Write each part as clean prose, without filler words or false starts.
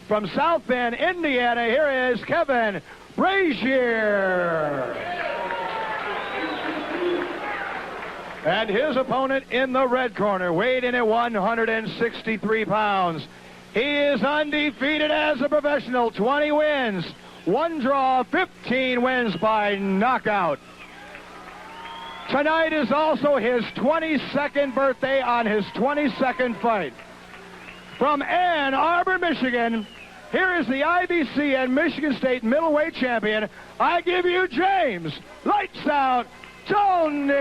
from South Bend, Indiana, here is Kevin Brazier. And his opponent in the red corner, weighed in at 163 pounds. He is undefeated as a professional, 20 wins, 1 draw, 15 wins by knockout. Tonight is also his 22nd birthday on his 22nd fight. From Ann Arbor, Michigan, here is the IBC and Michigan State middleweight champion. I give you James Lights Out Toney.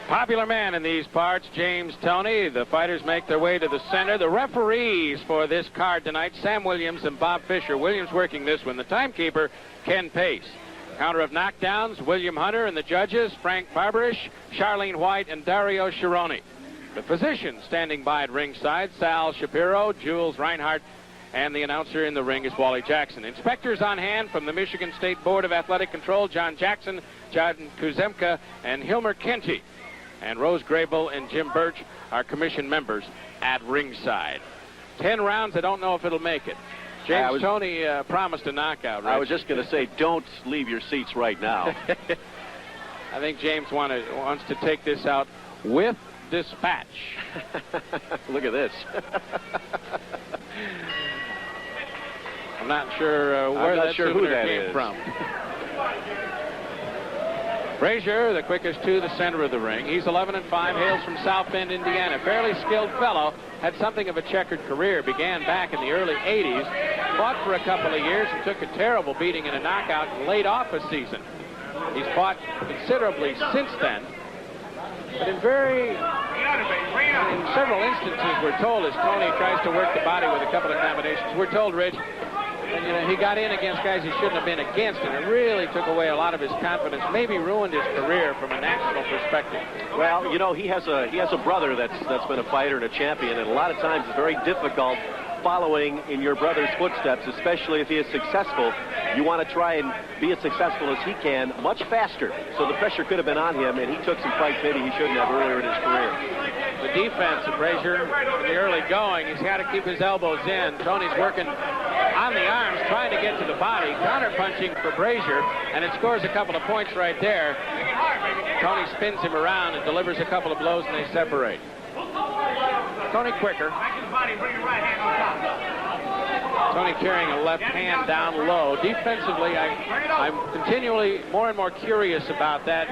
Popular man in these parts, James Toney. The fighters make their way to the center. The referees for this card tonight, Sam Williams and Bob Fisher. Williams working this one. The timekeeper, Ken Pace. Counter of knockdowns, William Hunter, and the judges, Frank Barbarish, Charlene White, and Dario Chironi. The physicians standing by at ringside, Sal Shapiro, Jules Reinhardt, and the announcer in the ring is Wally Jackson. Inspectors on hand from the Michigan State Board of Athletic Control, John Jackson, John Kuzemka, and Hilmer Kenty. And Rose Grable and Jim Birch are commission members at ringside. 10 rounds, I don't know if it'll make it. James Toney promised a knockout, right? I was just going to say, don't leave your seats right now. I think James wants to take this out with dispatch. Look at this. I'm not sure where that souvenir came from. Brazier, the quickest to the center of the ring. He's 11-5, hails from South Bend, Indiana. Fairly skilled fellow, had something of a checkered career. Began back in the early 80s, fought for a couple of years and took a terrible beating in a knockout and laid off a season. He's fought considerably since then. But in several instances, we're told, as Toney tries to work the body with a couple of combinations, we're told, Rich, and, you know, he got in against guys he shouldn't have been against, and it really took away a lot of his confidence, maybe ruined his career from a national perspective. Well, you know, he has a brother that's been a fighter and a champion, and a lot of times it's very difficult following in your brother's footsteps, especially if he is successful. You want to try and be as successful as he can much faster. So the pressure could have been on him, and he took some fights maybe he shouldn't have earlier in his career. The defense of Brazier in the early going, he's got to keep his elbows in. Toney's working on the arms, trying to get to the body, counter-punching for Brazier, and it scores a couple of points right there. Toney spins him around and delivers a couple of blows, and they separate. Toney quicker. Toney carrying a left hand down low. Defensively, I'm continually more and more curious about that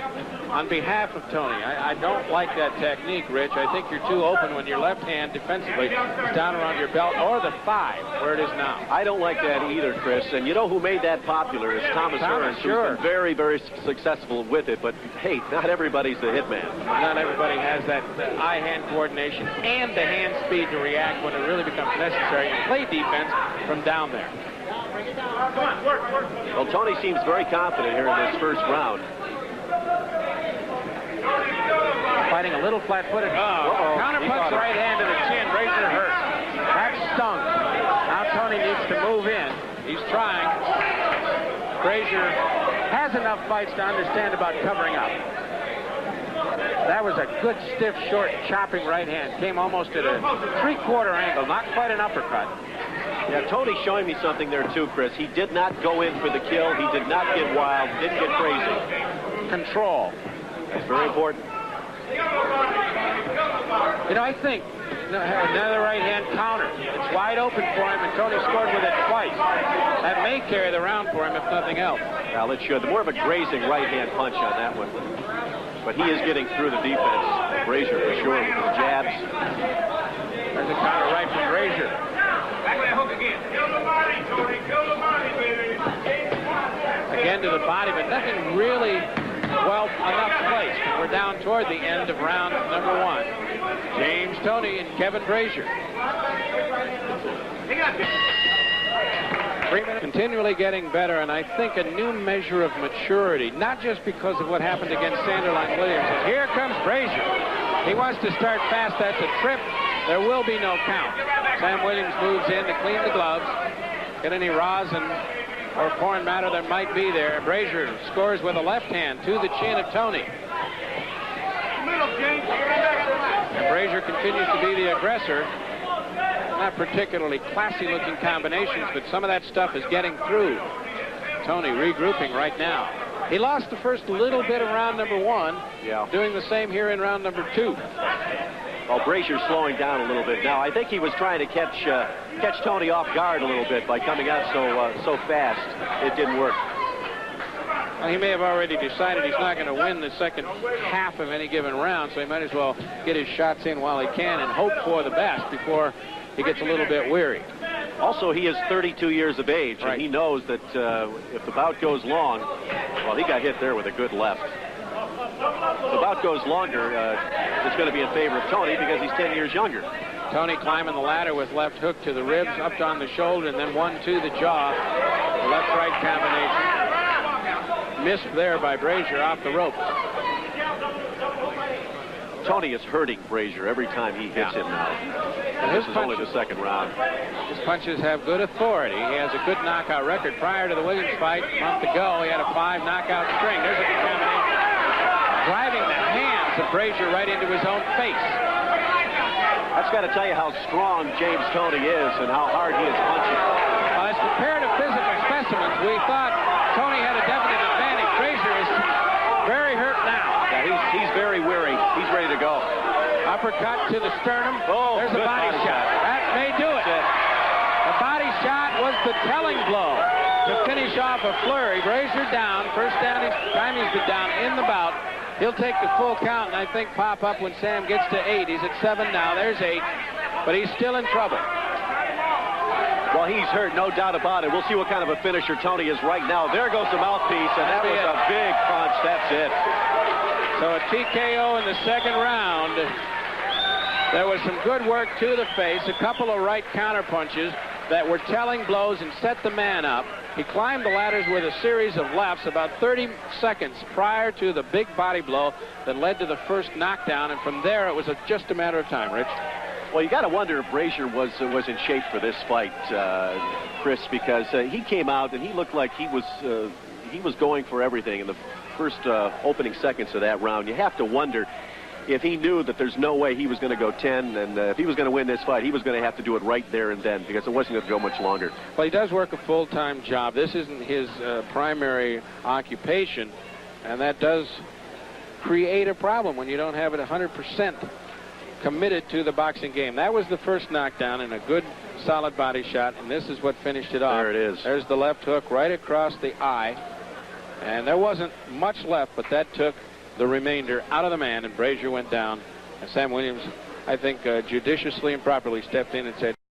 on behalf of Toney. I don't like that technique, Rich. I think you're too open when your left hand defensively is down around your belt or the thigh, where it is now. I don't like that either, Chris. And you know who made that popular is Thomas Hearns, who's been very, very successful with it. But, hey, not everybody's the hitman. Not everybody has that eye-hand coordination and the hand speed to react when it really becomes necessary and play defense from down there. Well, Toney seems very confident here in this first round. Fighting a little flat-footed. Counter-punch right hand to the chin. Brazier hurt. That stung. Now Toney needs to move in. He's trying. Brazier has enough fights to understand about covering up. That was a good, stiff, short, chopping right hand. Came almost at a three-quarter angle. Not quite an uppercut. Yeah, Toney's showing me something there, too, Chris. He did not go in for the kill. He did not get wild. Didn't get crazy. Control. That's very important. You know, I think another right-hand counter. It's wide open for him, and Toney scored with it twice. That may carry the round for him, if nothing else. Well, it should. More of a grazing right-hand punch on that one. But he is getting through the defense. Brazier, for sure, with the jabs. There's a counter right from Brazier. Back that hook again. Kill the body, Toney. Kill the body, baby. Again to the body, but nothing really well enough placed. We're down toward the end of round number 1. James Toney and Kevin Brazier. 3 minutes. Continually getting better, and I think a new measure of maturity, not just because of what happened against Sanderline Williams. And here comes Brazier. He wants to start fast. That's a trip. There will be no count. Sam Williams moves in to clean the gloves. Get any rosin or foreign matter that might be there. Brazier scores with a left hand to the chin of Toney. Brazier continues to be the aggressor. Not particularly classy-looking combinations, but some of that stuff is getting through. Toney regrouping right now. He lost the first little bit of round number 1. Yeah. Doing the same here in round number 2. Well, Brazier's slowing down a little bit now. I think he was trying to catch Toney off guard a little bit by coming out so fast. It didn't work. Well, he may have already decided he's not going to win the second half of any given round, so he might as well get his shots in while he can and hope for the best before he gets a little bit weary. Also, he is 32 years of age, right. And he knows that if the bout goes long, well, he got hit there with a good left. If the bout goes longer, it's going to be in favor of Toney because he's 10 years younger. Toney climbing the ladder with left hook to the ribs, up on the shoulder, and then 1 to the jaw. The left-right combination. Missed there by Brazier off the ropes. Toney is hurting Brazier every time he hits him now. And this is only the second round. His punches have good authority. He has a good knockout record. Prior to the Williams fight a month ago, he had a 5 knockout string. There's a good combination. Driving the hands of Brazier right into his own face. That's got to tell you how strong James Toney is and how hard he is punching. As compared to physical specimens, we thought Toney had a definite advantage. Brazier is very hurt now. Yeah, he's very weary. He's ready to go. Uppercut to the sternum. Oh, there's a body shot. That may do it. The body shot was the telling blow to finish off a flurry. Brazier down. First time he's been down in the bout. He'll take the full count and I think pop up when Sam gets to 8. He's at 7 now. There's 8. But he's still in trouble. Well, he's hurt, no doubt about it. We'll see what kind of a finisher Toney is right now. There goes the mouthpiece, and that was a big punch. That's it. So a TKO in the second round. There was some good work to the face, a couple of right counter punches that were telling blows and set the man up. He climbed the ladders with a series of lefts about 30 seconds prior to the big body blow that led to the first knockdown, and from there it was just a matter of time, Rich. Well, you got to wonder if Brazier was in shape for this fight, Chris, because he came out and he looked like he was going for everything in the first opening seconds of that round. You have to wonder if he knew that there's no way he was going to go 10, and if he was going to win this fight, he was going to have to do it right there and then because it wasn't going to go much longer. Well, he does work a full-time job. This isn't his primary occupation, and that does create a problem when you don't have it 100% committed to the boxing game. That was the first knockdown and a good solid body shot, and this is what finished it off. There it is. There's the left hook right across the eye, and there wasn't much left, but that took the remainder out of the man, and Brazier went down. And Sam Williams, I think, judiciously and properly stepped in and said,